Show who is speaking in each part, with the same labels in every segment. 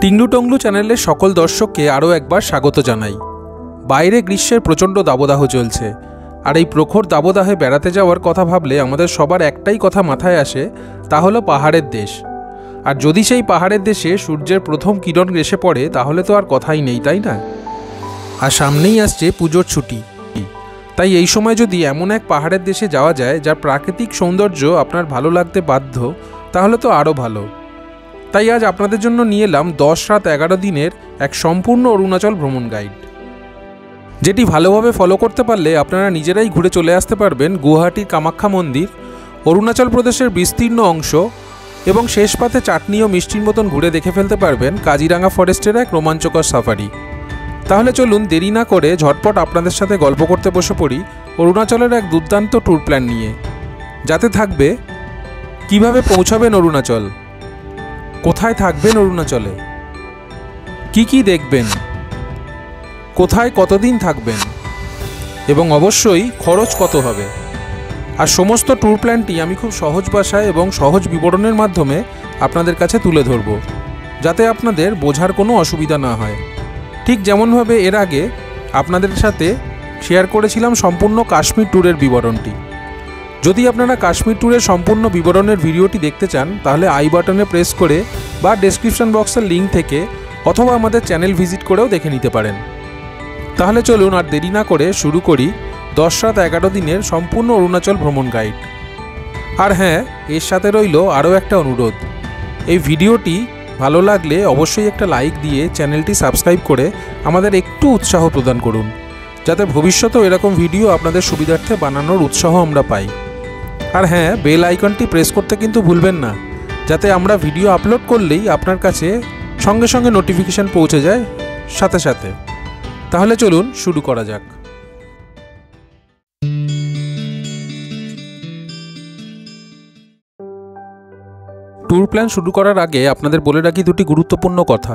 Speaker 1: টিংলু টংলু চ্যানেলের সকল দর্শককে আরও একবার স্বাগত জানাই। বাইরে গ্রীষ্মের প্রচণ্ড দাবদাহ চলছে, আর এই প্রখর দাবদাহে বেড়াতে যাওয়ার কথা ভাবলে আমাদের সবার একটাই কথা মাথায় আসে, তা হলো পাহাড়ের দেশ। আর যদি সেই পাহাড়ের দেশে সূর্যের প্রথম কিরণ এসে পড়ে তাহলে তো আর কথাই নেই, তাই না? আর সামনেই আসছে পুজোর ছুটি, তাই এই সময় যদি এমন এক পাহাড়ের দেশে যাওয়া যায় যার প্রাকৃতিক সৌন্দর্য আপনার ভালো লাগতে বাধ্য, তাহলে তো আরও ভালো। তাই আজ আপনাদের জন্য নিয়ে এলাম 10 রাত 11 দিনের এক সম্পূর্ণ অরুণাচল ভ্রমণ গাইড, যেটি ভালোভাবে ফলো করতে পারলে আপনারা নিজেরাই ঘুরে চলে আসতে পারবেন গুয়াহাটির কামাখ্যা মন্দির, অরুণাচল প্রদেশের বিস্তীর্ণ অংশ এবং শেষ পাতে চাটনি ও মিষ্টির মতন ঘুরে দেখে ফেলতে পারবেন কাজিরাঙ্গা ফরেস্টের এক রোমাঞ্চকর সাফারি। তাহলে চলুন দেরি না করে ঝটপট আপনাদের সাথে গল্প করতে বসে পড়ি অরুণাচলের এক দুর্দান্ত ট্যুর প্ল্যান নিয়ে, যাতে থাকবে কিভাবে পৌঁছাবেন অরুণাচল, কোথায় থাকবেন অরুণাচলে, কি কি দেখবেন, কোথায় কতদিন থাকবেন এবং অবশ্যই খরচ কত হবে। আর সমস্ত ট্যুর প্ল্যানটি আমি খুব সহজ ভাষায় এবং সহজ বিবরণের মাধ্যমে আপনাদের কাছে তুলে ধরব, যাতে আপনাদের বোঝার কোনো অসুবিধা না হয়। ঠিক যেমনভাবে এর আগে আপনাদের সাথে শেয়ার করেছিলাম সম্পূর্ণ কাশ্মীর ট্যুরের বিবরণটি। যদি আপনারা কাশ্মীর ট্যুরের সম্পূর্ণ বিবরণের ভিডিওটি দেখতে চান তাহলে আই বাটনে প্রেস করে বা ডেসক্রিপশন বক্সের লিঙ্ক থেকে অথবা আমাদের চ্যানেল ভিজিট করেও দেখে নিতে পারেন। তাহলে চলুন আর দেরি না করে শুরু করি 10 রাত 11 দিনের সম্পূর্ণ অরুণাচল ভ্রমণ গাইড। আর হ্যাঁ, এর সাথে রইল আরও একটা অনুরোধ, এই ভিডিওটি ভালো লাগলে অবশ্যই একটা লাইক দিয়ে চ্যানেলটি সাবস্ক্রাইব করে আমাদের একটু উৎসাহ প্রদান করুন, যাতে ভবিষ্যতেও এরকম ভিডিও আপনাদের সুবিধার্থে বানানোর উৎসাহ আমরা পাই। আর হ্যাঁ, বেল আইকনটি প্রেস করতে কিন্তু ভুলবেন না, যাতে আমরা ভিডিও আপলোড করলেই আপনার কাছে সঙ্গে সঙ্গে নোটিফিকেশান পৌঁছে যায় সাথে সাথে। তাহলে চলুন শুরু করা যাক। ট্যুর প্ল্যান শুরু করার আগে আপনাদের বলে রাখি দুটি গুরুত্বপূর্ণ কথা।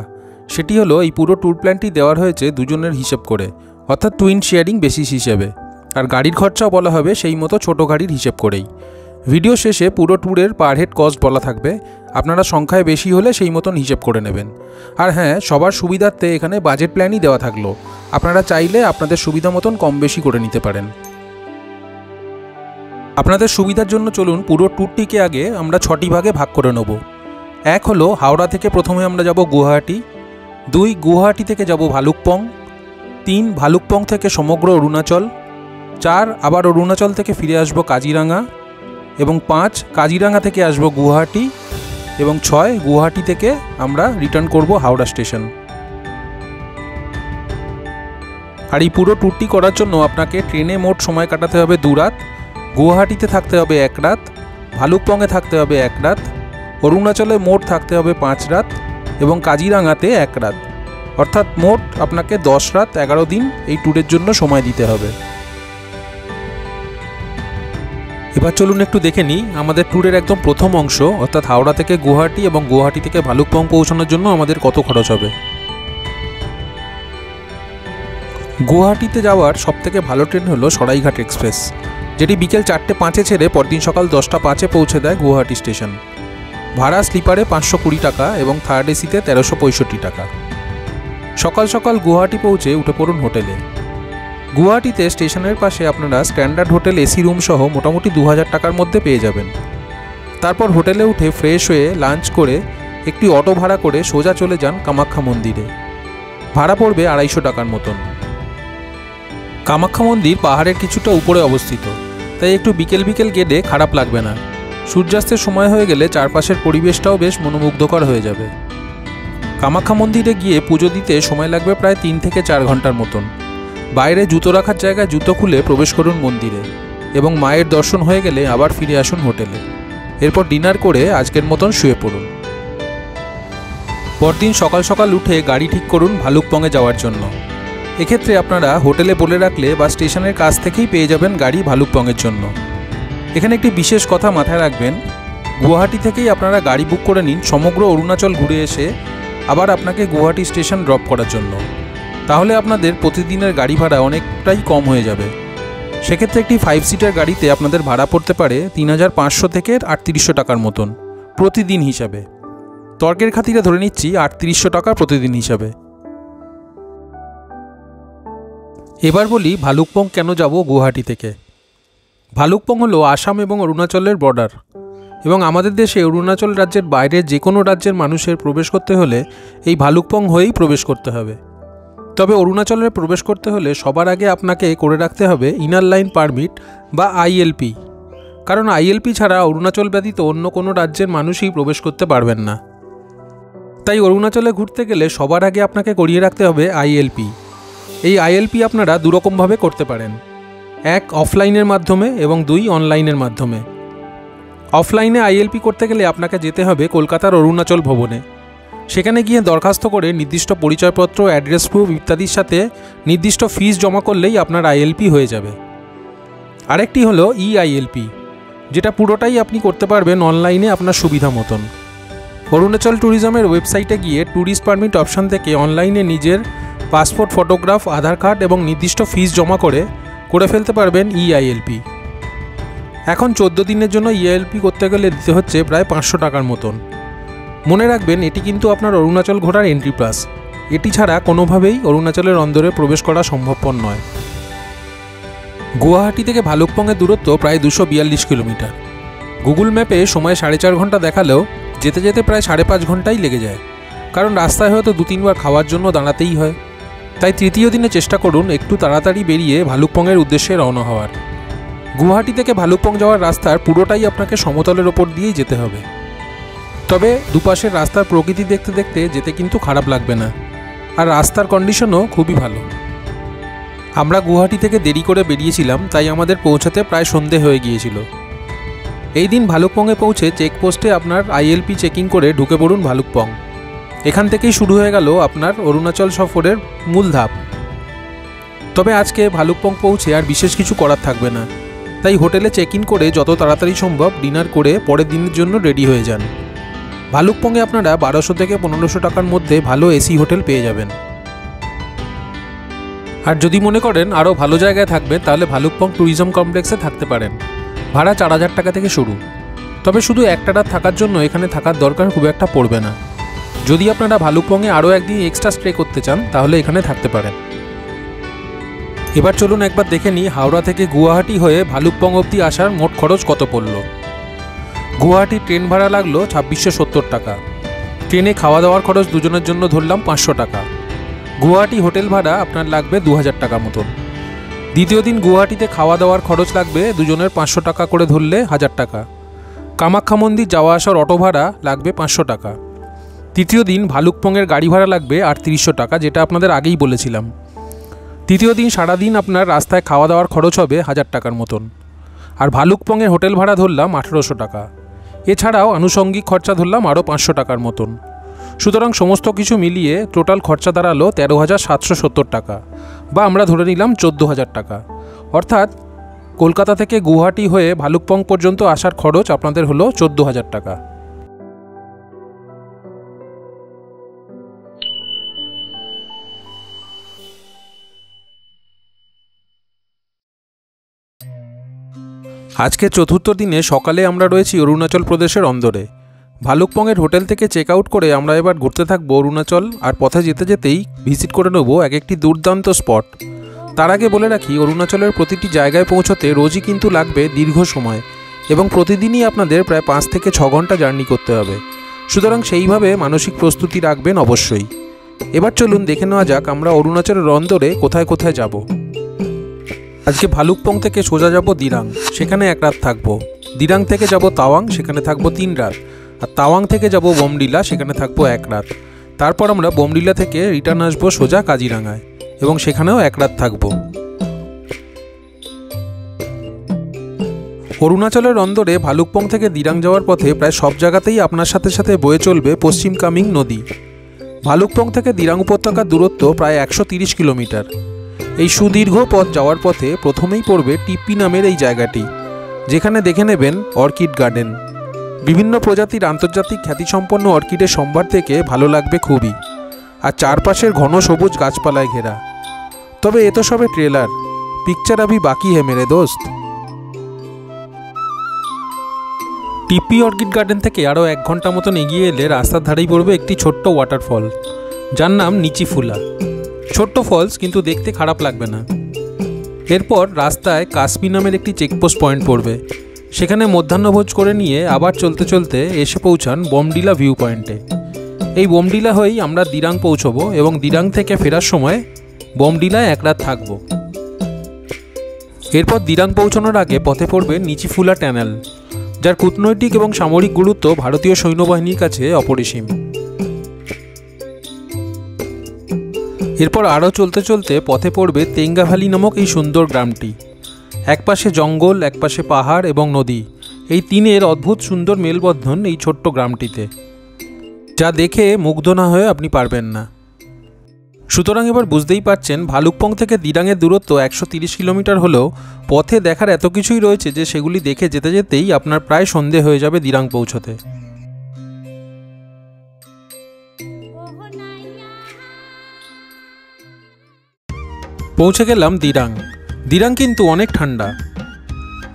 Speaker 1: সেটি হলো, এই পুরো ট্যুর প্ল্যানটি দেওয়ার হয়েছে দুজনের হিসেব করে, অর্থাৎ টুইন শেয়ারিং বেসিস হিসেবে, আর গাড়ির খরচাও বলা হবে সেই মতো ছোটো গাড়ির হিসেব করেই। ভিডিও শেষে পুরো ট্যুরের পার হেড কস্ট বলা থাকবে, আপনারা সংখ্যায় বেশি হলে সেই মতন হিসেব করে নেবেন। আর হ্যাঁ, সবার সুবিধার্থে এখানে বাজেট প্ল্যানই দেওয়া থাকলো, আপনারা চাইলে আপনাদের সুবিধা মতন কম বেশি করে নিতে পারেন। আপনাদের সুবিধার জন্য চলুন পুরো ট্যুরটিকে আগে আমরা 6টি ভাগে ভাগ করে নেব। 1 হলো হাওড়া থেকে প্রথমে আমরা যাব গুয়াহাটি, 2 গুয়াহাটি থেকে যাব ভালুকপং, 3 ভালুকপং থেকে সমগ্র অরুণাচল, 4 আবার অরুণাচল থেকে ফিরে আসব কাজিরাঙ্গা, এবং 5 কাজিরাঙ্গা থেকে আসব গুয়াহাটি, এবং 6 গুয়াহাটি থেকে আমরা রিটার্ন করব হাওড়া স্টেশন। আর এই পুরো ট্যুরটি করার জন্য আপনাকে ট্রেনে মোট সময় কাটাতে হবে 2 রাত, গুয়াহাটিতে থাকতে হবে 1 রাত, ভালুকপংয়ে থাকতে হবে 1 রাত, অরুণাচলে মোট থাকতে হবে 5 রাত এবং কাজিরাঙ্গাতে 1 রাত, অর্থাৎ মোট আপনাকে 10 রাত 11 দিন এই ট্যুরের জন্য সময় দিতে হবে। এবার চলুন একটু দেখে নিই আমাদের ট্যুরের একদম প্রথম অংশ, অর্থাৎ হাওড়া থেকে গুয়াহাটি এবং গুয়াহাটি থেকে ভালুকপং পৌঁছানোর জন্য আমাদের কত খরচ হবে। গুয়াহাটিতে যাওয়ার সবথেকে ভালো ট্রেন হলো সরাইঘাট এক্সপ্রেস, যেটি বিকেল 4:05 ছেড়ে পরদিন সকাল 10:05 পৌঁছে দেয় গুয়াহাটি স্টেশন। ভাড়া স্লিপারে 520 টাকা এবং থার্ড এসিতে 1365 টাকা। সকাল সকাল গুয়াহাটি পৌঁছে উঠে পড়ুন হোটেলে। গুয়াহাটিতে স্টেশনের পাশে আপনারা স্ট্যান্ডার্ড হোটেল এসি রুম সহ মোটামুটি 2000 টাকার মধ্যে পেয়ে যাবেন। তারপর হোটেলে উঠে ফ্রেশ হয়ে লাঞ্চ করে একটি অটো ভাড়া করে সোজা চলে যান কামাখ্যা মন্দিরে। ভাড়া পড়বে 250 টাকার মতন। কামাখ্যা মন্দির পাহাড়ের কিছুটা উপরে অবস্থিত, তাই একটু বিকেল বিকেল গেলে খারাপ লাগবে না। সূর্যাস্তের সময় হয়ে গেলে চারপাশের পরিবেশটাও বেশ মনোমুগ্ধকর হয়ে যাবে। কামাখ্যা মন্দিরে গিয়ে পুজো দিতে সময় লাগবে প্রায় 3 থেকে 4 ঘন্টার মতন। বাইরে জুতো রাখার জায়গায় জুতো খুলে প্রবেশ করুন মন্দিরে এবং মায়ের দর্শন হয়ে গেলে আবার ফিরে আসুন হোটেলে। এরপর ডিনার করে আজকের মতন শুয়ে পড়ুন। পরদিন সকাল সকাল উঠে গাড়ি ঠিক করুন ভালুকপংয়ে যাওয়ার জন্য। এক্ষেত্রে আপনারা হোটেলে বলে রাখলে বা স্টেশনের কাছ থেকেই পেয়ে যাবেন গাড়ি ভালুকপংয়ের জন্য। এখানে একটি বিশেষ কথা মাথায় রাখবেন, গুয়াহাটি থেকেই আপনারা গাড়ি বুক করে নিন সমগ্র অরুণাচল ঘুরে এসে আবার আপনাকে গুয়াহাটি স্টেশন ড্রপ করার জন্য। তাহলে আপনাদের প্রতিদিনের গাড়ি ভাড়া অনেকটাই কম হয়ে যাবে। সেক্ষেত্রে একটি 5 সিটার গাড়িতে আপনাদের ভাড়া পড়তে পারে 3500 থেকে 3800 টাকার মতন প্রতিদিন হিসাবে। তর্কের খাতিরে ধরে নিচ্ছি ৩৮০০ টাকা প্রতিদিন হিসাবে। এবার বলি ভালুকপং কেন যাব গুয়াহাটি থেকে। ভালুকপং হলো আসাম এবং অরুণাচলের বর্ডার, এবং আমাদের দেশে অরুণাচল রাজ্যের বাইরে যে কোনো রাজ্যের মানুষের প্রবেশ করতে হলে এই ভালুকপং হয়েই প্রবেশ করতে হবে। তবে অরুণাচলে প্রবেশ করতে হলে সবার আগে আপনাকে করে রাখতে হবে ইনার লাইন পারমিট বা আইএলপি, কারণ আইএলপি ছাড়া অরুণাচল ব্যতীত অন্য কোনো রাজ্যের মানুষই প্রবেশ করতে পারবেন না। তাই অরুণাচলে ঘুরতে গেলে সবার আগে আপনাকে করিয়ে রাখতে হবে আইএলপি। এই আইএলপি আপনারা দুরকমভাবে করতে পারেন, ১ অফলাইনের মাধ্যমে এবং ২ অনলাইনের মাধ্যমে। অফলাইনে আইএলপি করতে গেলে আপনাকে যেতে হবে কলকাতার অরুণাচল ভবনে। সেখানে গিয়ে দরখাস্ত করে নির্দিষ্ট পরিচয়পত্র, অ্যাড্রেস প্রুফ ইত্যাদির সাথে নির্দিষ্ট ফিস জমা করলেই আপনার আইএলপি হয়ে যাবে। আরেকটি হলো আইএলপি, যেটা পুরোটাই আপনি করতে পারবেন অনলাইনে আপনার সুবিধা মতন। অরুণাচল ট্যুরিজমের ওয়েবসাইটে গিয়ে ট্যুরিস্ট পারমিট অপশান থেকে অনলাইনে নিজের পাসপোর্ট, ফটোগ্রাফ, আধার কার্ড এবং নির্দিষ্ট ফিস জমা করে ফেলতে পারবেন আইএলপি। এখন 14 দিনের জন্য আইএলপি করতে গেলে দিতে হচ্ছে প্রায় 500 টাকার মতন। মনে রাখবেন এটি কিন্তু আপনার অরুণাচল ঘোরার এন্ট্রি পাস, এটি ছাড়া কোনোভাবেই অরুণাচলের অন্দরে প্রবেশ করা সম্ভবপর নয়। গুয়াহাটি থেকে ভালুকপংয়ের দূরত্ব প্রায় 242 কিলোমিটার। গুগল ম্যাপে সময় 4.5 ঘন্টা দেখালেও যেতে যেতে প্রায় 5.5 ঘন্টাই লেগে যায়, কারণ রাস্তায় হয়তো 2-3 বার খাওয়ার জন্য দাঁড়াতেই হয়। তাই তৃতীয় দিনে চেষ্টা করুন একটু তাড়াতাড়ি বেরিয়ে ভালুকপংয়ের উদ্দেশ্যে রওনা হওয়ার। গুয়াহাটি থেকে ভালুকপং যাওয়ার রাস্তার পুরোটাই আপনাকে সমতলের ওপর দিয়েই যেতে হবে। তবে দুপাশের রাস্তার প্রকৃতি দেখতে দেখতে যেতে কিন্তু খারাপ লাগবে না, আর রাস্তার কন্ডিশনও খুবই ভালো। আমরা গুয়াহাটি থেকে দেরি করে বেরিয়েছিলাম, তাই আমাদের পৌঁছাতে প্রায় সন্ধে হয়ে গিয়েছিল। এই দিন ভালুকপংয়ে পৌঁছে চেকপোস্টে আপনার আইএলপি চেকিং করে ঢুকে পড়ুন ভালুকপং। এখান থেকেই শুরু হয়ে গেল আপনার অরুণাচল সফরের মূল ধাপ। তবে আজকে ভালুকপং পৌঁছে আর বিশেষ কিছু করার থাকবে না, তাই হোটেলে চেক ইন করে যত তাড়াতাড়ি সম্ভব ডিনার করে পরের দিনের জন্য রেডি হয়ে যান। ভালুকপংয়ে আপনারা 1200 থেকে 1500 টাকার মধ্যে ভালো এসি হোটেল পেয়ে যাবেন। আর যদি মনে করেন আরও ভালো জায়গায় থাকবেন তাহলে ভালুকপং ট্যুরিজম কমপ্লেক্সে থাকতে পারেন। ভাড়া 4000 টাকা থেকে শুরু। তবে শুধু একটা রাত থাকার জন্য এখানে থাকার দরকার খুব একটা পড়বে না। যদি আপনারা ভালুকপংয়ে আরও একদিন এক্সট্রা স্টে করতে চান তাহলে এখানে থাকতে পারেন। এবার চলুন একবার দেখে নিই হাওড়া থেকে গুয়াহাটি হয়ে ভালুকপং অবধি আসার মোট খরচ কত পড়ল। গুয়াহাটি ট্রেন ভাড়া লাগলো 2670 টাকা। ট্রেনে খাওয়া দাওয়ার খরচ দুজনের জন্য ধরলাম 500 টাকা। গুয়াহাটি হোটেল ভাড়া আপনার লাগবে 2000 টাকা মতন। দ্বিতীয় দিন গুয়াহাটিতে খাওয়া দাওয়ার খরচ লাগবে দুজনের 500 টাকা করে ধরলে 1000 টাকা। কামাখ্যা মন্দির যাওয়া আসার অটো ভাড়া লাগবে 500 টাকা। তৃতীয় দিন ভালুকপংয়ের গাড়ি ভাড়া লাগবে 3800 টাকা, যেটা আপনাদের আগেই বলেছিলাম। তৃতীয় দিন সারাদিন আপনার রাস্তায় খাওয়া দাওয়ার খরচ হবে 1000 টাকার মতন। আর ভালুকপংয়ের হোটেল ভাড়া ধরলাম 1800 টাকা। এছাড়াও আনুষঙ্গিক খরচা ধরলাম আরও 500 টাকার মতন। সুতরাং সমস্ত কিছু মিলিয়ে টোটাল খরচা দাঁড়ালো 13,770 টাকা, বা আমরা ধরে নিলাম 14,000 টাকা। অর্থাৎ কলকাতা থেকে গুয়াহাটি হয়ে ভালুকপং পর্যন্ত আসার খরচ আপনাদের হলো 14,000 টাকা। আজকে চতুর্থ দিনে সকালে আমরা রয়েছি অরুণাচল প্রদেশের অন্দরে। ভালুকপংয়ের হোটেল থেকে চেক আউট করে আমরা এবার ঘুরতে থাকবো অরুণাচল, আর পথে যেতে যেতেই ভিজিট করে নেব এক একটি দুর্দান্ত স্পট। তার আগে বলে রাখি অরুণাচলের প্রতিটি জায়গায় পৌঁছতে রোজই কিন্তু লাগবে দীর্ঘ সময়, এবং প্রতিদিনই আপনাদের প্রায় 5 থেকে 6 ঘন্টা জার্নি করতে হবে। সুতরাং সেইভাবে মানসিক প্রস্তুতি রাখবেন অবশ্যই। এবার চলুন দেখে নেওয়া যাক আমরা অরুণাচলের অন্দরে কোথায় কোথায় যাব। আজকে ভালুকপং থেকে সোজা যাব দিরাং, সেখানে 1 রাত থাকবো। দিরাং থেকে যাব তাওয়াং, সেখানে থাকবো 3 রাত। আর তাওয়াং থেকে যাব বোমডিলা, সেখানে থাকবো 1 রাত। তারপর আমরা বোমডিলা থেকে রিটার্ন আসবো সোজা কাজিরাঙ্গায়, এবং সেখানেও 1 রাত থাকবো। অরুণাচলের অন্দরে ভালুকপং থেকে দিরাং যাওয়ার পথে প্রায় সব জায়গাতেই আপনার সাথে সাথে বয়ে চলবে পশ্চিম কামিং নদী। ভালুকপং থেকে দিরাং উপত্যকার দূরত্ব প্রায় 130 কিলোমিটার। এই সুদীর্ঘ পথ যাওয়ার পথে প্রথমেই পড়বে টিপ্পি নামের এই জায়গাটি, যেখানে দেখে নেবেন অর্কিড গার্ডেন। বিভিন্ন প্রজাতির আন্তর্জাতিক খ্যাতিসম্পন্ন অর্কিডের সম্ভার থেকে ভালো লাগবে খুবই, আর চারপাশের ঘন সবুজ গাছপালায় ঘেরা। তবে এ তো সবে ট্রেলার, পিকচার আভি বাকি হে মেরে দোস্ত। টিপি অর্কিড গার্ডেন থেকে আরও 1 ঘন্টা মতন এগিয়ে এলে রাস্তার ধারেই পড়বে একটি ছোট্ট ওয়াটারফল, যার নাম নিচিফুলা। ছোট্ট ফলস, কিন্তু দেখতে খারাপ লাগবে না। এরপর রাস্তায় কাশ্মীর নামের একটি চেকপোস্ট পয়েন্ট পড়বে, সেখানে মধ্যাহ্নভোজ করে নিয়ে আবার চলতে চলতে এসে পৌঁছান বোমডিলা ভিউ পয়েন্টে। এই বোমডিলা হয়েই আমরা দিরাং পৌঁছবো এবং দিরাং থেকে ফেরার সময় বোমডিলায় 1 রাত থাকবো। এরপর দিরাং পৌঁছানোর আগে পথে পড়বে নিচিফুলা টানেল, যার কূটনৈতিক এবং সামরিক গুরুত্ব ভারতীয় সৈন্যবাহিনীর কাছে অপরিসীম। এরপর আরও চলতে চলতে পথে পড়বে তেঙ্গা ভ্যালি নামক এই সুন্দর গ্রামটি। একপাশে জঙ্গল, একপাশে পাহাড় এবং নদী, এই তিনের অদ্ভুত সুন্দর মেলবন্ধন এই ছোট্ট গ্রামটিতে, যা দেখে মুগ্ধ না হয়ে আপনি পারবেন না। সুতরাং এবার বুঝতেই পারছেন ভালুকপং থেকে দিরাংয়ের দূরত্ব 130 কিলোমিটার হলেও পথে দেখার এত কিছুই রয়েছে যে সেগুলি দেখে যেতে যেতেই আপনার প্রায় সন্ধে হয়ে যাবে দিরাং পৌঁছতে। পৌঁছে গেলাম দিরাং। দিরাং কিন্তু অনেক ঠান্ডা,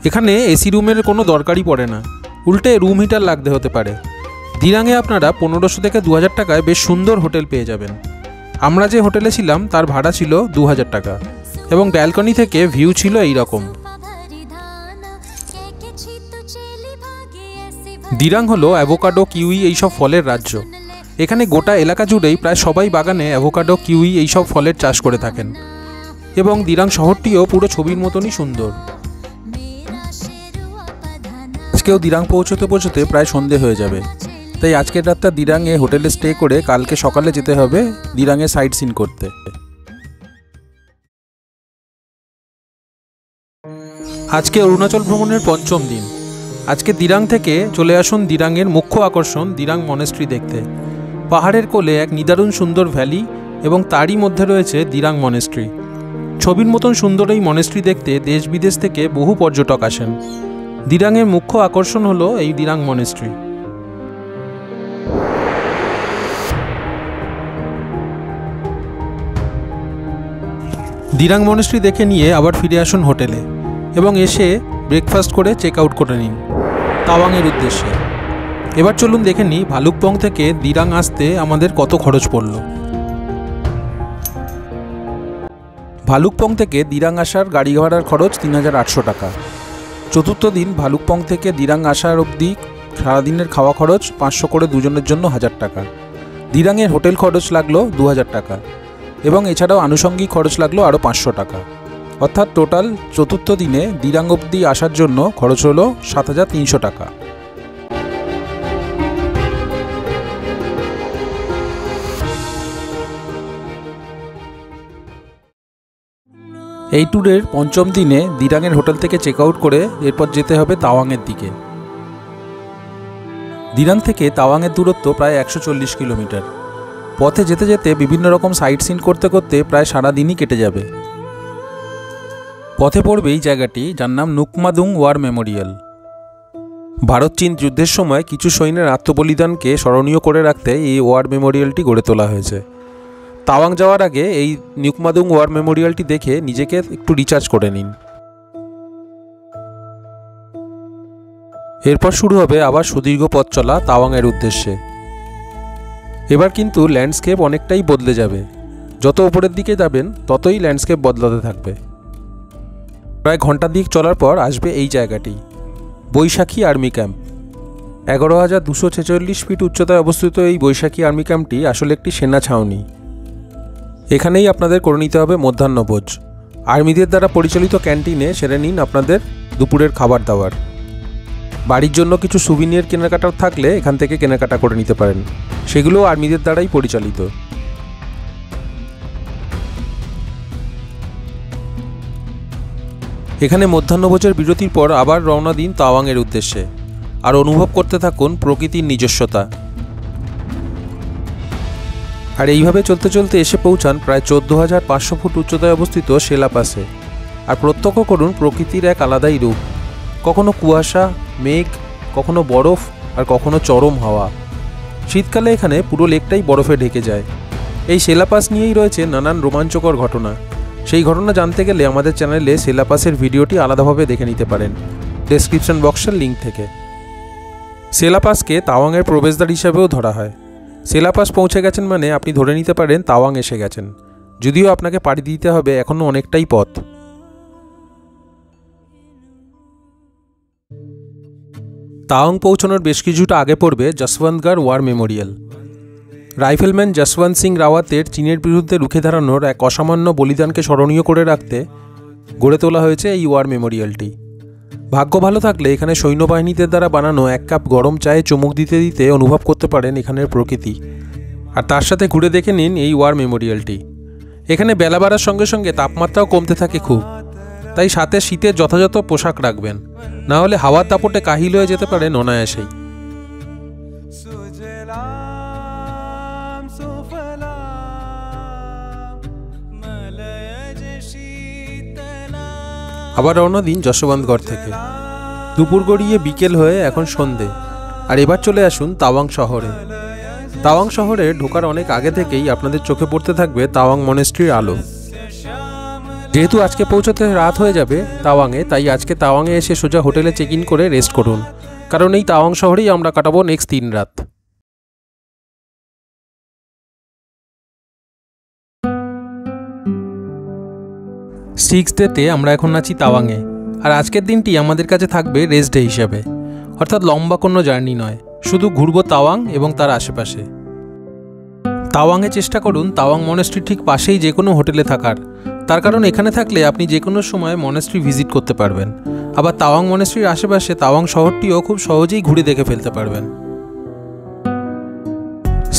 Speaker 1: এখানে এসি রুমের কোনো দরকারই পড়ে না, উল্টে রুম হিটার লাগতে হতে পারে। দিরাংয়ে আপনারা 1500 থেকে 2000 টাকায় বেশ সুন্দর হোটেল পেয়ে যাবেন। আমরা যে হোটেলে ছিলাম তার ভাড়া ছিল 2000 টাকা এবং ব্যালকনি থেকে ভিউ ছিল এই রকম। দিরাং হলো অ্যাভোকাডো, কিউই এইসব ফলের রাজ্য। এখানে গোটা এলাকা জুড়েই প্রায় সবাই বাগানে অ্যাভোকাডো, কিউই এইসব ফলের চাষ করে থাকেন এবং দিরাং শহরটিও পুরো ছবির মতনই সুন্দর। আজকেও দিরাং পৌঁছতে পৌঁছতে প্রায় সন্ধে হয়ে যাবে, তাই আজকের রাতটা দিরাংয়ে হোটেলে স্টে করে কালকে সকালে যেতে হবে দিরাংয়ে সাইট সিন করতে। আজকে অরুণাচল ভ্রমণের 5ম দিন। আজকে দিরাং থেকে চলে আসুন দিরাংয়ের মুখ্য আকর্ষণ দিরাং মনেস্ট্রি দেখতে। পাহাড়ের কোলে এক নিদারুণ সুন্দর ভ্যালি এবং তারই মধ্যে রয়েছে দিরাং মনেস্ট্রি। ছবির মতন সুন্দর এই মনেস্ট্রি দেখতে দেশ বিদেশ থেকে বহু পর্যটক আসেন। দিরাংয়ের মুখ্য আকর্ষণ হলো এই দিরাং মনেস্ট্রি। দিরাং মনেস্ট্রি দেখে নিয়ে আবার ফিরে আসুন হোটেলে এবং এসে ব্রেকফাস্ট করে চেক আউট করে নিন তাওয়াংয়ের উদ্দেশ্যে। এবার চলুন দেখে নিই ভালুকপং থেকে দিরাং আসতে আমাদের কত খরচ পড়ল। ভালুকপং থেকে দিরাং আসার গাড়ি ভাড়ার খরচ 3800 টাকা। চতুর্থ দিন ভালুকপং থেকে দিরাং আসার অবধি সারাদিনের খাওয়া খরচ 500 করে দুজনের জন্য 1000 টাকা। দিরাংয়ের হোটেল খরচ লাগলো 2000 টাকা এবং এছাড়াও আনুষঙ্গিক খরচ লাগলো আরও 500 টাকা। অর্থাৎ টোটাল চতুর্থ দিনে দিরাং অবধি আসার জন্য খরচ হলো 7300 টাকা। এই ট্যুরের 5ম দিনে দিরাংয়ের হোটেল থেকে চেক আউট করে এরপর যেতে হবে তাওয়াংয়ের দিকে। দিরাং থেকে তাওয়াংয়ের দূরত্ব প্রায় 140 কিলোমিটার। পথে যেতে যেতে বিভিন্ন রকম সাইট সিন করতে করতে প্রায় সারা দিনই কেটে যাবে। পথে পড়বে এই জায়গাটি, যার নাম নুকমাদুং ওয়ার মেমোরিয়াল। ভারত চীন যুদ্ধের সময় কিছু সৈন্যের আত্মবলিদানকে স্মরণীয় করে রাখতে এই ওয়ার মেমোরিয়ালটি গড়ে তোলা হয়েছে। তাওয়াং যাওয়ার আগে এই নুকমাদুং ওয়ার মেমোরিয়ালটি দেখে নিজেকে একটু রিচার্জ করে নিন। এরপর শুরু হবে আবার সুদীর্ঘ পথ চলা তাওয়াংয়ের উদ্দেশ্যে। এবার কিন্তু ল্যান্ডস্কেপ অনেকটাই বদলে যাবে। যত উপরের দিকে যাবেন ততই ল্যান্ডস্কেপ বদলাতে থাকবে। প্রায় ঘন্টা দিক চলার পর আসবে এই জায়গাটি, বৈশাখী আর্মি ক্যাম্প। 11,246 ফিট উচ্চতায় অবস্থিত এই বৈশাখী আর্মি ক্যাম্পটি আসলে একটি সেনা ছাউনি। এখানেই আপনাদের করে নিতে হবে মধ্যাহ্নভোজ। আর্মিদের দ্বারা পরিচালিত ক্যান্টিনে সেরে নিন আপনাদের দুপুরের খাবার দাবার। বাড়ির জন্য কিছু সুভিনিয়ার কেনাকাটা থাকলে এখান থেকে কেনাকাটা করে নিতে পারেন, সেগুলো আর্মিদের দ্বারাই পরিচালিত। এখানে মধ্যাহ্নভোজের বিরতির পর আবার রওনা দিন তাওয়াংয়ের উদ্দেশ্যে, আর অনুভব করতে থাকুন প্রকৃতির নিজস্বতা। আর এইভাবে চলতে চলতে এসে পৌঁছান প্রায় 14,500 ফুট উচ্চতায় অবস্থিত শেলাপাসে। আর প্রত্যক্ষ করুন প্রকৃতির এক আলাদাই রূপ, কখনো কুয়াশা, মেঘ, কখনো বরফ, আর কখনো চরম হাওয়া। শীতকালে এখানে পুরো লেকটাই বরফে ঢেকে যায়। এই শেলাপাস নিয়েই রয়েছে নানান রোমাঞ্চকর ঘটনা। সেই ঘটনা জানতে গেলে আমাদের চ্যানেলে শেলাপাসের ভিডিওটি আলাদাভাবে দেখে নিতে পারেন ডেসক্রিপশন বক্সের লিঙ্ক থেকে। সেলাপাসকে তাওয়াংয়ের প্রবেশদ্বার হিসাবেও ধরা হয়। সেলাপাস পৌঁছে গেছেন মানে আপনি ধরে নিতে পারেন তাওয়াং এসে গেছেন, যদিও আপনাকে পাড়ি দিতে হবে এখনও অনেকটাই পথ। তাওয়াং পৌঁছানোর বেশ কিছুটা আগে পড়বে Jaswantgarh war memorial. Rifleman Jaswant Singh রাওয়াতের চীনের বিরুদ্ধে রুখে দাঁড়ানোর এক অসামান্য বলিদানকে স্মরণীয় করে রাখতে গড়ে তোলা হয়েছে এই ওয়ার মেমোরিয়ালটি। ভাগ্য ভালো থাকলে এখানে সৈন্যবাহিনীদের দ্বারা বানানো এক কাপ গরম চায়ে চুমুক দিতে দিতে অনুভব করতে পারেন এখানের প্রকৃতি, আর তার সাথে ঘুরে দেখে নিন এই ওয়ার মেমোরিয়ালটি। এখানে বেলা বাড়ার সঙ্গে সঙ্গে তাপমাত্রাও কমতে থাকে খুব, তাই সাথে শীতের যথাযথ পোশাক রাখবেন, না হলে হাওয়ার দাপটে কাহিল হয়ে যেতে পারেন অনায়াসেই। আবার রওনা দিন যশবন্তগড় থেকে। দুপুর গড়িয়ে বিকেল হয়ে এখন সন্ধে, আর এবার চলে আসুন তাওয়াং শহরে। তাওয়াং শহরে ঢোকার অনেক আগে থেকেই আপনাদের চোখে পড়তে থাকবে তাওয়াং মনেস্ট্রির আলো। যেহেতু আজকে পৌঁছতে রাত হয়ে যাবে তাওয়াংয়ে, তাই আজকে তাওয়াংয়ে এসে সোজা হোটেলে চেক ইন করে রেস্ট করুন, কারণ এই তাওয়াং শহরেই আমরা কাটাবো নেক্সট 3 রাত। সিক্স ডেতে আমরা এখন আছি তাওয়াংয়ে, আর আজকের দিনটি আমাদের কাছে থাকবে রেস্ট ডে হিসাবে। অর্থাৎ লম্বা কোনো জার্নি নয়, শুধু ঘুরবো তাওয়াং এবং তার আশেপাশে। তাওয়াংয়ে চেষ্টা করুন তাওয়াং মনেস্ট্রির ঠিক পাশেই যে কোনো হোটেলে থাকার, তার কারণ এখানে থাকলে আপনি যে কোনো সময় মনেস্ট্রি ভিজিট করতে পারবেন। আবার তাওয়াং মনেস্ট্রির আশেপাশে তাওয়াং শহরটিও খুব সহজেই ঘুরে দেখে ফেলতে পারবেন।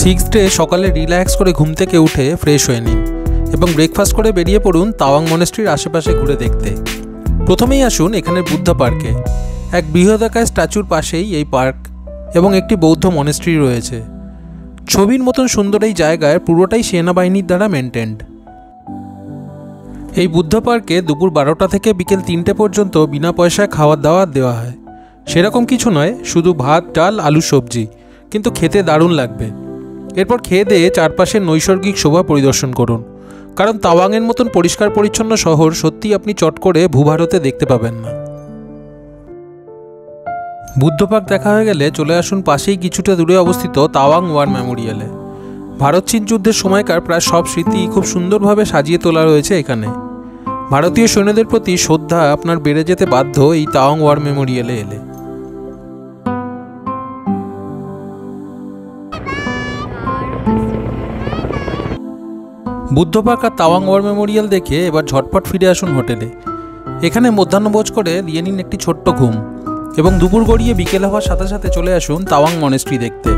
Speaker 1: সিক্স ডে সকালে রিল্যাক্স করে ঘুম থেকে উঠে ফ্রেশ হয়ে নিন এবং ব্রেকফাস্ট করে বেরিয়ে পড়ুন তাওয়াং মনেস্ট্রির আশেপাশে ঘুরে দেখতে। প্রথমেই আসুন এখানের বুদ্ধ পার্কে। এক বৃহদাকার স্ট্যাচুর পাশেই এই পার্ক এবং একটি বৌদ্ধ মনেস্ট্রি রয়েছে। ছবির মতন সুন্দর এই জায়গায় পুরোটাই সেনাবাহিনীর দ্বারা মেনটেন্ড। এই বুদ্ধ পার্কে দুপুর 12টা থেকে বিকেল 3টে পর্যন্ত বিনা পয়সায় খাওয়ার দাওয়ার দেওয়া হয়। সেরকম কিছু নয়, শুধু ভাত, ডাল, আলু, সবজি, কিন্তু খেতে দারুণ লাগবে। এরপর খেয়ে দিয়ে চারপাশের নৈসর্গিক শোভা পরিদর্শন করুন, কারণ তাওয়াংয়ের মতন পরিষ্কার পরিচ্ছন্ন শহর সত্যি আপনি চট করে ভূভারতে দেখতে পাবেন না। বুদ্ধ পার্ক দেখা হয়ে গেলে চলে আসুন পাশেই কিছুটা দূরে অবস্থিত তাওয়াং ওয়ার মেমোরিয়ালে। ভারত চীন যুদ্ধের সময়কার প্রায় সব স্মৃতি খুব সুন্দরভাবে সাজিয়ে তোলা রয়েছে এখানে। ভারতীয় সৈন্যদের প্রতি শ্রদ্ধা আপনার বেড়ে যেতে বাধ্য এই তাওয়াং ওয়ার মেমোরিয়ালে এলে। বুদ্ধ পার্ক আর তাওয়াং ওয়ার মেমোরিয়াল দেখে এবার ঝটপট ফিরে আসুন হোটেলে। এখানে মধ্যাহ্নভোজ করে দিয়ে নিন একটি ছোট্ট ঘুম এবং দুপুর গড়িয়ে বিকেল হওয়ার সাথে সাথে চলে আসুন তাওয়াং মনেস্ট্রি দেখতে।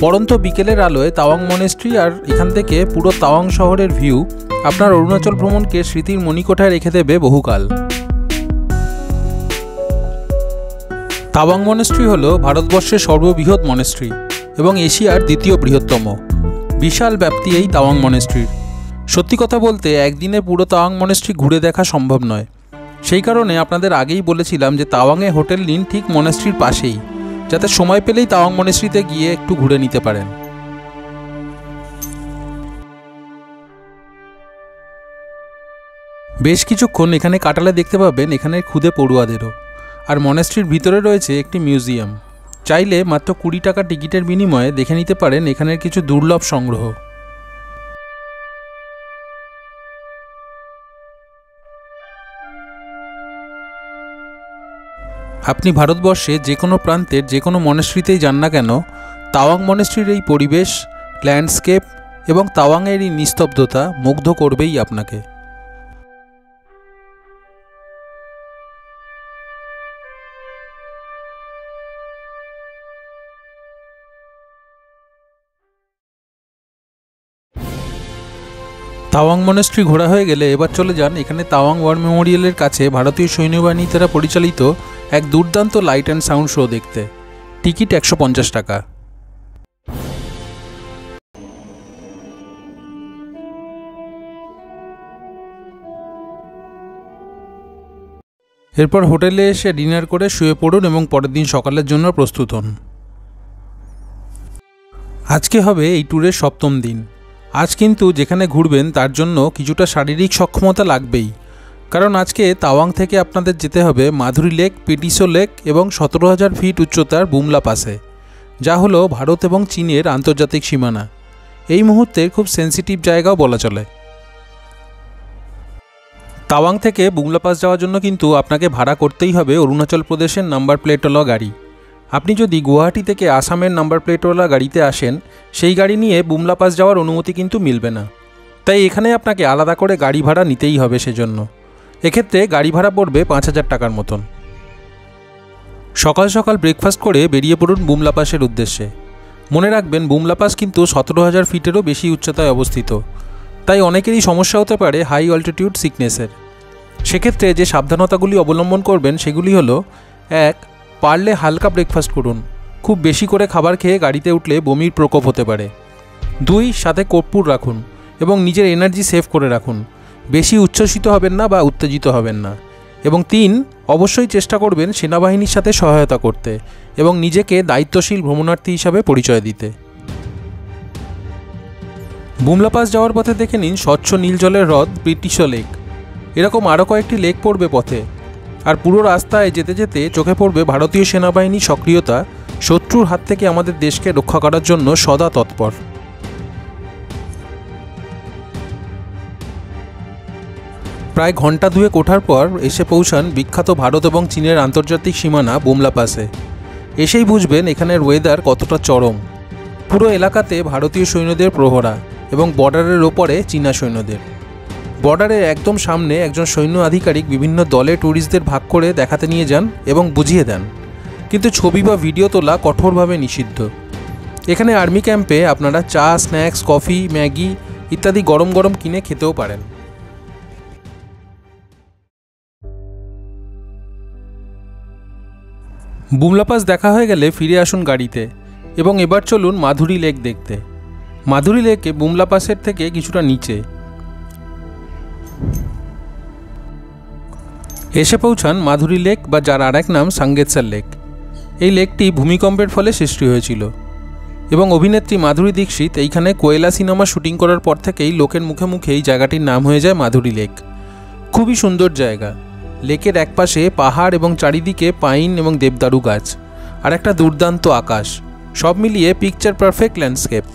Speaker 1: পরন্ত বিকেলের আলোয় তাওয়াং মনেস্ট্রি আর এখান থেকে পুরো তাওয়াং শহরের ভিউ আপনার অরুণাচল ভ্রমণকে স্মৃতির মণিকোঠায় রেখে দেবে বহুকাল। তাওয়াং মনেস্ট্রি হল ভারতবর্ষের সর্ববৃহৎ মনেস্ট্রি এবং এশিয়ার দ্বিতীয় বৃহত্তম। বিশাল ব্যাপ্তি এই তাওয়াং মনেস্ট্রির। সত্যি কথা বলতে একদিনে পুরো তাওয়াং মনেস্ট্রি ঘুরে দেখা সম্ভব নয়। সেই কারণে আপনাদের আগেই বলেছিলাম যে তাওয়াংয়ে হোটেল নিন ঠিক মনেস্ট্রির পাশেই, যাতে সময় পেলেই তাওয়াং মনেস্ট্রিতে গিয়ে একটু ঘুরে নিতে পারেন। বেশ কিছুক্ষণ এখানে কাটালে দেখতে পাবেন এখানের খুদে পড়ুয়াদেরও। আর মনেস্ট্রির ভিতরে রয়েছে একটি মিউজিয়াম। চাইলে মাত্র 20 টাকা টিকিটের বিনিময়ে দেখে নিতে পারেন এখানের কিছু দুর্লভ সংগ্রহ। আপনি ভারতবর্ষে যে কোনো প্রান্তের যে কোনো মনেস্ট্রিতেই যান না কেন, তাওয়াং মনেস্ট্রির এই পরিবেশ, ল্যান্ডস্কেপ এবং তাওয়াংয়ের এই নিস্তব্ধতা মুগ্ধ করবেই আপনাকে। তাওয়াং মনেস্ট্রি ঘোরা হয়ে গেলে এবার চলে যান এখানে তাওয়াং ওয়ার মেমোরিয়ালের কাছে ভারতীয় সৈন্যবাহিনী দ্বারা পরিচালিত এক দুর্দান্ত লাইট অ্যান্ড সাউন্ড শো দেখতে। টিকিট 150 টাকা। এরপর হোটেলে এসে ডিনার করে শুয়ে পড়ুন এবং পরের দিন সকালের জন্য প্রস্তুত হন। আজকে হবে এই ট্যুরের 7ম দিন। আজ কিন্তু যেখানে ঘুরবেন তার জন্য কিছুটা শারীরিক সক্ষমতা লাগবেই, কারণ আজকে তাওয়াং থেকে আপনাদের যেতে হবে মাধুরী লেক, পিটিসো লেক এবং 17,000 ফিট উচ্চতার বুমলা পাসে, যা হলো ভারত এবং চীনের আন্তর্জাতিক সীমানা। এই মুহূর্তের খুব সেন্সিটিভ জায়গাও বলা চলে। তাওয়াং থেকে বুমলা পাস যাওয়ার জন্য কিন্তু আপনাকে ভাড়া করতেই হবে অরুণাচল প্রদেশের নাম্বার প্লেটওয়ালা গাড়ি। আপনি যদি গুয়াহাটি থেকে আসামের নাম্বার প্লেটওয়ালা গাড়িতে আসেন, সেই গাড়ি নিয়ে বুমলা পাস যাওয়ার অনুমতি কিন্তু মিলবে না। তাই এখানে আপনাকে আলাদা করে গাড়ি ভাড়া নিতেই হবে। সেজন্য এক্ষেত্রে গাড়ি ভাড়া পড়বে 5,000 টাকার মতন। সকাল সকাল ব্রেকফাস্ট করে বেরিয়ে পড়ুন বুমলা পাসের উদ্দেশ্যে। মনে রাখবেন, বুমলা পাস কিন্তু 17,000 ফিটেরও বেশি উচ্চতায় অবস্থিত, তাই অনেকেরই সমস্যা হতে পারে হাই অল্টিটিউড সিকনেসের। সেক্ষেত্রে যে সাবধানতাগুলি অবলম্বন করবেন সেগুলি হলো: 1. পারলে হালকা ব্রেকফাস্ট করুন। খুব বেশি করে খাবার খেয়ে গাড়িতে উঠলে বমির প্রকোপ হতে পারে। 2. সাথে কর্পূর রাখুন এবং নিজের এনার্জি সেভ করে রাখুন। বেশি উচ্ছ্বসিত হবেন না বা উত্তেজিত হবেন না। এবং 3. অবশ্যই চেষ্টা করবেন সেনাবাহিনীর সাথে সহায়তা করতে এবং নিজেকে দায়িত্বশীল ভ্রমণার্থী হিসাবে পরিচয় দিতে। বুমলা পাস যাওয়ার পথে দেখে নিন স্বচ্ছ নীল জলের হ্রদ পিটিসো লেক। এরকম আরও কয়েকটি লেক পড়বে পথে। আর পুরো রাস্তায় যেতে যেতে চোখে পড়বে ভারতীয় সেনাবাহিনীর সক্রিয়তা, শত্রুর হাত থেকে আমাদের দেশকে রক্ষা করার জন্য সদা তৎপর। প্রায় ঘন্টা দুয়েক ওঠার পর এসে পৌঁছান বিখ্যাত ভারত এবং চীনের আন্তর্জাতিক সীমানা বুমলা পাসে। এসেই বুঝবেন এখানের ওয়েদার কতটা চরম। পুরো এলাকাতে ভারতীয় সৈন্যদের প্রহরা এবং বর্ডারের ওপরে চীনা সৈন্যদের। বর্ডারের একদম সামনে একজন সৈন্য আধিকারিক বিভিন্ন দলে ট্যুরিস্টদের ভাগ করে দেখাতে নিয়ে যান এবং বুঝিয়ে দেন, কিন্তু ছবি বা ভিডিও তোলা কঠোরভাবে নিষিদ্ধ। এখানে আর্মি ক্যাম্পে আপনারা চা, স্ন্যাক্স, কফি, ম্যাগি ইত্যাদি গরম গরম কিনে খেতেও পারেন। বুমলা পাস দেখা হয়ে গেলে ফিরে আসুন গাড়িতে এবং এবার চলুন মাধুরী লেক দেখতে। মাধুরী লেকে বুমলা পাসের থেকে কিছুটা নিচে। এসে পৌঁছান মাধুরী লেক, বা যার আর এক নাম সাঙ্গেতসার লেক। এই লেকটি ভূমিকম্পের ফলে সৃষ্টি হয়েছিল এবং অভিনেত্রী মাধুরী দীক্ষিত এইখানে কোয়েলা সিনেমা শুটিং করার পর থেকেই লোকের মুখে মুখে এই জায়গাটির নাম হয়ে যায় মাধুরী লেক। খুবই সুন্দর জায়গা। লেকের একপাশে পাহাড় এবং চারিদিকে পাইন এবং দেবদারু গাছ, আর একটা দুর্দান্ত আকাশ, সব মিলিয়ে পিকচার পারফেক্ট ল্যান্ডস্কেপ।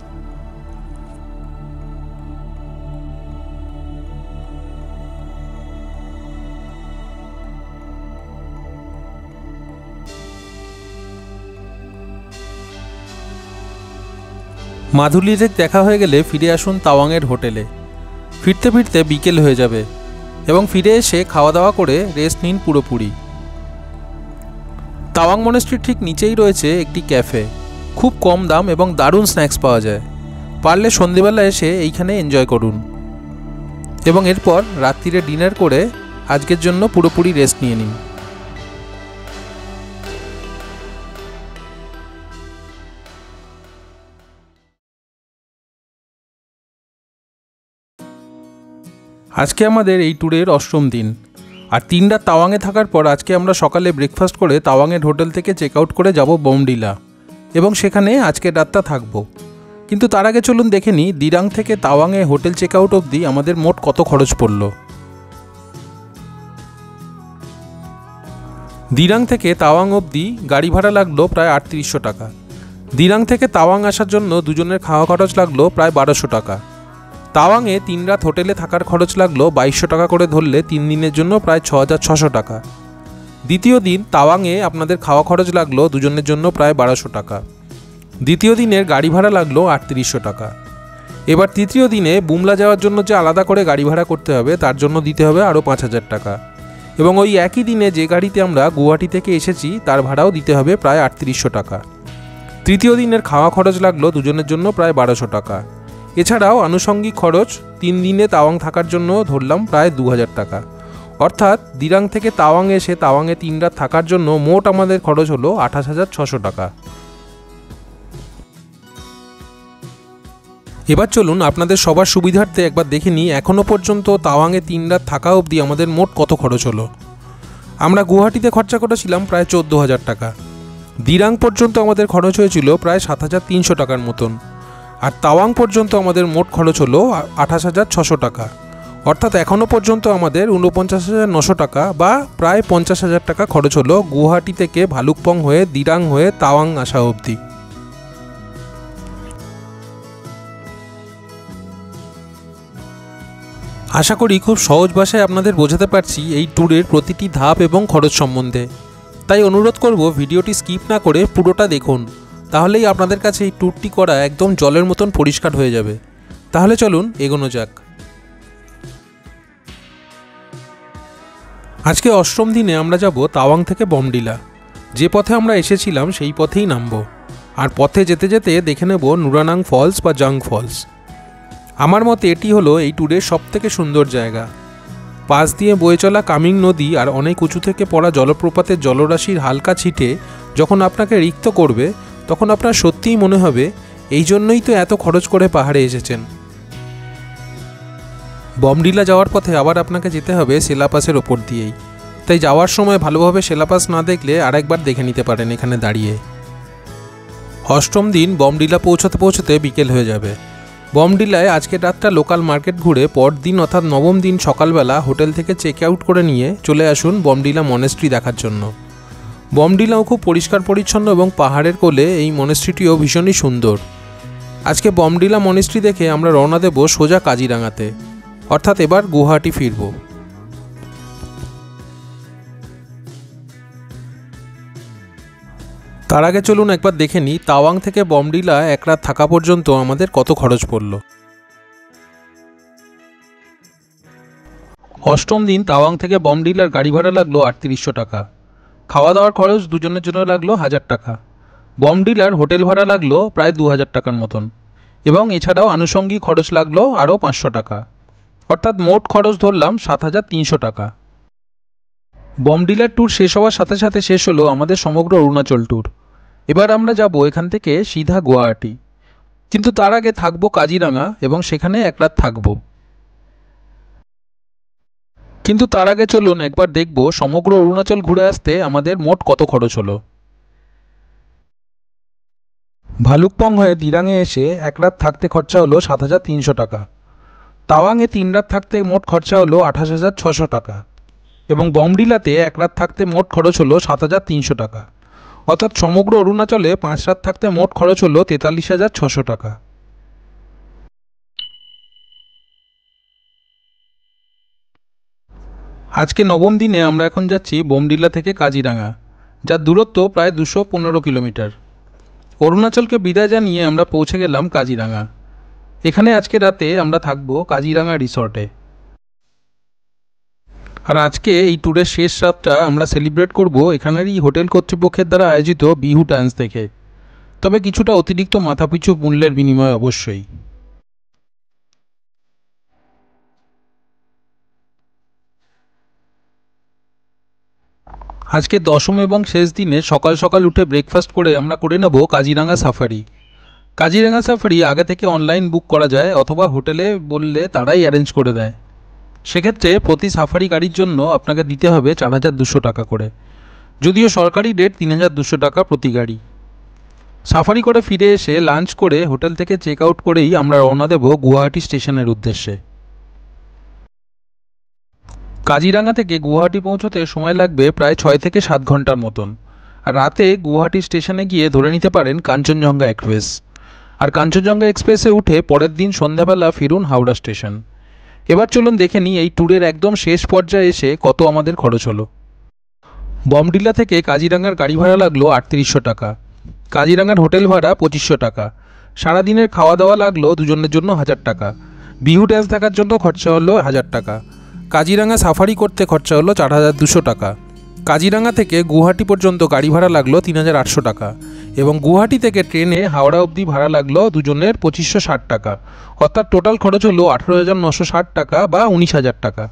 Speaker 1: মাধুরী লেক দেখা হয়ে গেলে ফিরে আসুন তাওয়াংয়ের হোটেলে। ফিরতে ফিরতে বিকেল হয়ে যাবে এবং ফিরে এসে খাওয়া দাওয়া করে রেস্ট নিন পুরোপুরি। তাওয়াং মনেস্ট্রির ঠিক নিচেই রয়েছে একটি ক্যাফে। খুব কম দাম এবং দারুণ স্ন্যাক্স পাওয়া যায়। পারলে সন্ধেবেলা এসে এইখানে এনজয় করুন এবং এরপর রাত্রিরে ডিনার করে আজকের জন্য পুরোপুরি রেস্ট নিয়ে নিন। আজকে আমাদের এই ট্যুরের অষ্টম দিন, আর 3 রাত তাওয়াংয়ে থাকার পর আজকে আমরা সকালে ব্রেকফাস্ট করে তাওয়াংয়ের হোটেল থেকে চেক আউট করে যাব বোমডিলা এবং সেখানে আজকের রাতটা থাকবো। কিন্তু তার আগে চলুন দেখে নিই দিরাং থেকে তাওয়াংয়ে হোটেল চেক আউট অবধি আমাদের মোট কত খরচ পড়ল। দিরাং থেকে তাওয়াং অবধি গাড়ি ভাড়া লাগলো প্রায় 3800 টাকা। দিরাং থেকে তাওয়াং আসার জন্য দুজনের খাওয়া খরচ লাগলো প্রায় 1200 টাকা। তাওয়াংয়ে 3 রাত হোটেলে থাকার খরচ লাগলো 2200 টাকা করে, ধরলে 3 দিনের জন্য প্রায় 6600 টাকা। দ্বিতীয় দিন তাওয়াংয়ে আপনাদের খাওয়া খরচ লাগলো দুজনের জন্য প্রায় 1200 টাকা। দ্বিতীয় দিনের গাড়ি ভাড়া লাগলো 3800 টাকা। এবার তৃতীয় দিনে বুমলা যাওয়ার জন্য যে আলাদা করে গাড়ি ভাড়া করতে হবে তার জন্য দিতে হবে আরও 5000 টাকা, এবং ওই একই দিনে যে গাড়িতে আমরা গুয়াহাটি থেকে এসেছি তার ভাড়াও দিতে হবে প্রায় 3800 টাকা। তৃতীয় দিনের খাওয়া খরচ লাগলো দুজনের জন্য প্রায় 1200 টাকা। এছাড়াও আনুষঙ্গিক খরচ 3 দিনে তাওয়াং থাকার জন্য ধরলাম প্রায় 2000 টাকা। অর্থাৎ দিরাং থেকে তাওয়াং এসে তাওয়াংয়ে 3 রাত থাকার জন্য মোট আমাদের খরচ হলো 28600 টাকা। এবার চলুন আপনাদের সবার সুবিধার্থে একবার দেখে নিই এখনও পর্যন্ত তাওয়াংয়ে 3 রাত থাকা অবধি আমাদের মোট কত খরচ হলো। আমরা গুয়াহাটিতে খরচা করেছিলাম প্রায় 14000 টাকা। দিরাং পর্যন্ত আমাদের খরচ হয়েছিল প্রায় 7300 টাকার মতন, আর তাওয়াং পর্যন্ত আমাদের মোট খরচ হলো 28600 টাকা। অর্থাৎ এখনও পর্যন্ত আমাদের ৪৯,৯০০ টাকা বা প্রায় ৫০,০০০ টাকা খরচ হলো গুয়াহাটি থেকে ভালুকপং হয়ে দিরাং হয়ে তাওয়াং আসা অবধি। আশা করি খুব সহজ ভাষায় আপনাদের বোঝাতে পারছি এই ট্যুরের প্রতিটি ধাপ এবং খরচ সম্বন্ধে। তাই অনুরোধ করব ভিডিওটি স্কিপ না করে পুরোটা দেখুন, তাহলেই আপনাদের কাছে এই ট্যুরটি করা একদম জলের মতন পরিষ্কার হয়ে যাবে। তাহলে চলুন এগোনো যাক। আজকে অষ্টম দিনে আমরা যাব তাওয়াং থেকে বমডিলা। যে পথে আমরা এসেছিলাম সেই পথেই নামব, আর পথে যেতে যেতে দেখে নেব নুরানাং ফলস বা জাং ফলস। আমার মতে এটি হলো এই ট্যুরের সবথেকে সুন্দর জায়গা। পাশ দিয়ে বয়ে চলা কামিং নদী আর অনেক উঁচু থেকে পড়া জলপ্রপাতের জলরাশির হালকা ছিটে যখন আপনাকে রিক্ত করবে, তখন আপনার সত্যিই মনে হবে এই জন্যই তো এত খরচ করে পাহাড়ে এসেছেন। বমডিলা যাওয়ার পথে আবার আপনাকে যেতে হবে সেলাপাসের ওপর দিয়েই, তাই যাওয়ার সময় ভালোভাবে সেলাপাস না দেখলে আরেকবার দেখে নিতে পারেন এখানে দাঁড়িয়ে। অষ্টম দিন বমডিলা পৌঁছতে পৌঁছতে বিকেল হয়ে যাবে। বমডিলায় আজকের রাতটা লোকাল মার্কেট ঘুরে পরদিন অর্থাৎ নবম দিন সকালবেলা হোটেল থেকে চেক আউট করে নিয়ে চলে আসুন বমডিলা মনেস্ট্রি দেখার জন্য। বমডিলাও খুব পরিষ্কার পরিচ্ছন্ন এবং পাহাড়ের কোলে এই মনেস্ট্রিটিও ভীষণই সুন্দর। আজকে বমডিলা মনেস্ট্রি দেখে আমরা রওনা দেব সোজা কাজিরাঙাতে, অর্থাৎ এবার গুয়াহাটি ফিরব। তার আগে চলুন একবার দেখে নিই তাওয়াং থেকে বমডিলা এক রাত থাকা পর্যন্ত আমাদের কত খরচ পড়ল। অষ্টম দিন তাওয়াং থেকে বমডিলার গাড়ি ভাড়া লাগলো ৩৮০০ টাকা। খাওয়া দাওয়ার খরচ দুজনের জন্য লাগলো ১০০০ টাকা। বমডিলার হোটেল ভাড়া লাগলো প্রায় ২০০০ টাকার মতন, এবং এছাড়াও আনুষঙ্গিক খরচ লাগলো আরও ৫০০ টাকা। অর্থাৎ মোট খরচ ধরলাম ৭৩০০ টাকা। বমডিলার ট্যুর শেষ হওয়ার সাথে সাথে শেষ হলো আমাদের সমগ্র অরুণাচল ট্যুর। এবার আমরা যাব এখান থেকে সিধা গুয়াহাটি, কিন্তু তার আগে থাকবো কাজিরাঙা এবং সেখানে এক রাত থাকবো। কিন্তু তার আগে চলুন একবার দেখব সমগ্র অরুণাচল ঘুরে আসতে আমাদের মোট কত খরচ হলো। ভালুকপং হয়ে দিরাঙে এসে এক রাত থাকতে খরচা হলো ৭৩০০ টাকা। তাওয়াংয়ে ৩ রাত থাকতে মোট খরচা হলো ২৮,৬০০ টাকা, এবং বমডিলাতে এক রাত থাকতে মোট খরচ হলো ৭৩০০ টাকা। অর্থাৎ সমগ্র অরুণাচলে ৫ রাত থাকতে মোট খরচ হলো ৪৩,৬০০ টাকা। আজকে নবম দিনে আমরা এখন যাচ্ছি বমডিলা থেকে কাজিরাঙা, যার দূরত্ব প্রায় ২১৫ কিলোমিটার। অরুণাচলকে বিদায় জানিয়ে আমরা পৌঁছে গেলাম কাজিরাঙা। এখানে আজকে রাতে আমরা থাকবো কাজিরাঙা রিসর্টে। আর আজকে এই ট্যুরের শেষ রাতটা আমরা সেলিব্রেট করব এখানেরই হোটেল কর্তৃপক্ষের দ্বারা আয়োজিত বিহু ডান্স দেখে, তবে কিছুটা অতিরিক্ত মাথাপিছু মূল্যের বিনিময়ে অবশ্যই। আজকে দশম এবং শেষ দিনে সকাল সকাল উঠে ব্রেকফাস্ট করে আমরা করে নেব কাজিরাঙা সাফারি। কাজিরাঙা সাফারি আগে থেকে অনলাইন বুক করা যায়, অথবা হোটেলে বললে তারাই অ্যারেঞ্জ করে দেয়। সেক্ষেত্রে প্রতি সাফারি গাড়ির জন্য আপনাকে দিতে হবে ৪,২০০ টাকা করে, যদিও সরকারি রেট ৩,২০০ টাকা প্রতি গাড়ি। সাফারি করে ফিরে এসে লাঞ্চ করে হোটেল থেকে চেক আউট করেই আমরা রওনা দেব গুয়াহাটি স্টেশনের উদ্দেশ্যে। কাজিরাঙা থেকে গুয়াহাটি পৌঁছতে সময় লাগবে প্রায় ৬ থেকে ৭ ঘন্টার মতন। আর রাতে গুয়াহাটি স্টেশনে গিয়ে ধরে নিতে পারেন কাঞ্চনজঙ্ঘা এক্সপ্রেস, আর কাঞ্চনজঙ্ঘা এক্সপ্রেসে উঠে পরের দিন সন্ধ্যাবেলা ফিরুন হাওড়া স্টেশন। এবার চলুন দেখে নিই এই ট্যুরের একদম শেষ পর্যায়ে এসে কত আমাদের খরচ হলো। বমডিলা থেকে কাজিরাঙার গাড়ি ভাড়া লাগলো ৩৮০০ টাকা। কাজিরাঙার হোটেল ভাড়া ২৫০০ টাকা। সারাদিনের খাওয়া দাওয়া লাগলো দুজনের জন্য ১০০০ টাকা। বিহু ড্যান্স দেখার জন্য খরচা হলো ১০০০ টাকা। কাজিরাঙা সাফারি করতে খরচা হলো ৪,২০০ টাকা। কাজিরাঙা থেকে গুয়াহাটি পর্যন্ত গাড়ি ভাড়া লাগলো ৩,৮০০ টাকা, এবং গুয়াহাটি থেকে ট্রেনে হাওড়া অবধি ভাড়া লাগলো দুজনের ২৫৬০ টাকা। অর্থাৎ টোটাল খরচ হলো ১৮,৯৬০ টাকা বা ১৯,০০০ টাকা।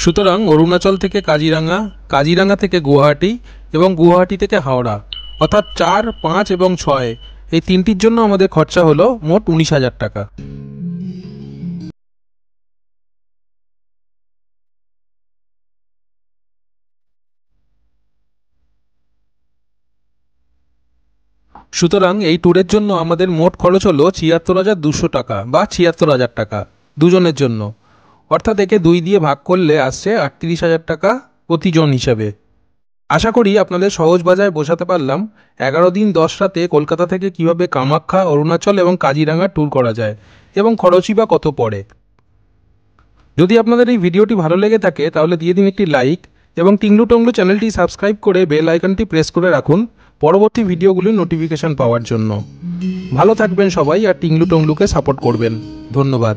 Speaker 1: সুতরাং অরুণাচল থেকে কাজিরাঙা, কাজিরাঙা থেকে গুয়াহাটি এবং গুয়াহাটি থেকে হাওড়া, অর্থাৎ ৪, ৫ এবং ৬ এই তিনটির জন্য আমাদের খরচা হলো মোট ১৯,০০০ টাকা। সুতরাং এই ট্যুরের জন্য আমাদের মোট খরচ হলো ৭৬,২০০ টাকা বা ৭৬,০০০ টাকা দুজনের জন্য। অর্থাৎ একে ২ দিয়ে ভাগ করলে আসছে ৩৮,০০০ টাকা প্রতিজন হিসাবে। আশা করি আপনাদের সহজ ভাষায় বোঝাতে পারলাম 11 দিন 10 রাতে কলকাতা থেকে কিভাবে কামাখ্যা, অরুণাচল এবং কাজিরাঙা ট্যুর করা যায় এবং খরচই বা কত পড়ে। যদি আপনাদের এই ভিডিওটি ভালো লেগে থাকে তাহলে দিয়ে দিন একটি লাইক এবং টিংলু টংলু চ্যানেলটি সাবস্ক্রাইব করে বেল আইকনটি প্রেস করে রাখুন পরবর্তী ভিডিওগুলির নোটিফিকেশন পাওয়ার জন্য। ভালো থাকবেন সবাই আর টিংলু টংলুকে সাপোর্ট করবেন। ধন্যবাদ।